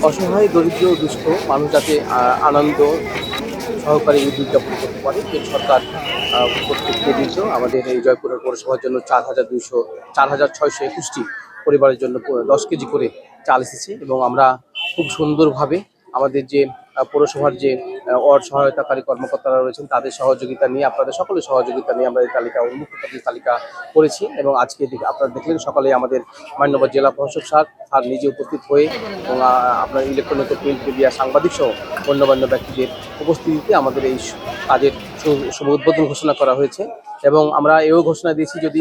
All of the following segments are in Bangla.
অসহায়, দরিদ্র, দুস্থ মানুষ যাতে আনন্দ সহকারে ঈদ উদযাপন করতে পারে, এই সরকার প্রত্যেক নির্দিষ্ট আমাদের এই জয়পুরের পৌরসভার জন্য 4,621টি পরিবারের জন্য 10 কেজি করে চাল এসেছে এবং আমরা খুব সুন্দরভাবে আমাদের যে পৌরসভার যে সহায়তাকারী কর্মকর্তারা রয়েছেন তাদের সহযোগিতা নিয়ে, আপনাদের সকলের সহযোগিতা নিয়ে আমরা এই তালিকা উন্মুক্ত তালিকা করেছি এবং আজকে আপনারা দেখলেন সকালে আমাদের মান্যবর জেলা প্রশাসক স্যার নিজে উপস্থিত হয়ে এবং আপনার ইলেকট্রনিক প্রিন্ট মিডিয়া সাংবাদিক সহ গণ্যমান্য ব্যক্তিদের উপস্থিতিতে আমাদের এই কাজের শুভ উদ্বোধন ঘোষণা করা হয়েছে এবং আমরা এও ঘোষণা দিয়েছি যদি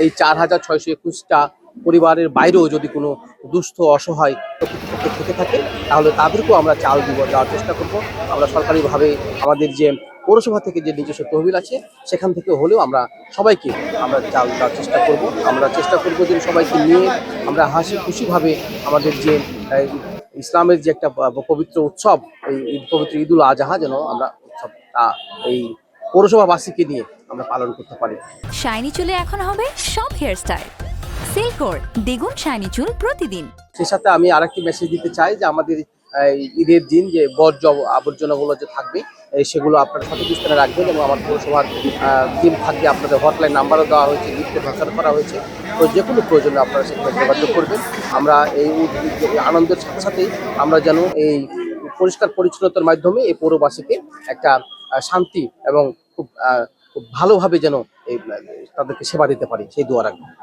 এই 4,621টা পরিবারের বাইরেও যদি কোনো দুস্থ অসহায় প্রকৃতপক্ষে থেকে থাকে তাহলে তাদেরকেও আমরা চাল দেওয়ার চেষ্টা করব। আমরা সরকারিভাবে আমাদের যে পৌরসভা থেকে যে নিজস্ব তহবিল আছে সেখান থেকে হলেও আমরা সবাইকে আমরা চাল দেওয়ার চেষ্টা করব। আমরা চেষ্টা করব যে সবাইকে নিয়ে আমরা হাসি খুশিভাবে আমাদের যে ইসলামের যে একটা পবিত্র উৎসব, এই পবিত্র ঈদুল আজহা যেন আমরা উৎসবটা এই পৌরসভাবাসীকে নিয়ে আমরা পালন করতে পারি। শাইনি চুলে এখন হবে সব হেয়ারস্টাইল। সিল্কোর দ্বিগুণ শাইনি চুল প্রতিদিন। সেই সাথে আমি আরেকটি মেসেজ দিতে চাই যে আমাদের ঈদের দিন যে বর্জ্য আবর্জনাগুলো যে থাকবে সেগুলো আপনারা সঠিক স্থানে রাখবেন এবং আমার পৌরসভার টিম থাকবে, আপনাদের হটলাইন নাম্বারও দেওয়া হয়েছে, লিফটে প্রচার করা হয়েছে। তো যে কোনো প্রয়োজনে আপনারা সেখানে যোগাযোগ করবেন। আমরা এই আনন্দের সাথে সাথেই আমরা যেন এই পরিষ্কার পরিচ্ছন্নতার মাধ্যমে এই পৌরবাসীকে একটা শান্তি এবং খুব ভালোভাবে যেন এই তাদেরকে সেবা দিতে পারি, সেই দোয়া রাখবো।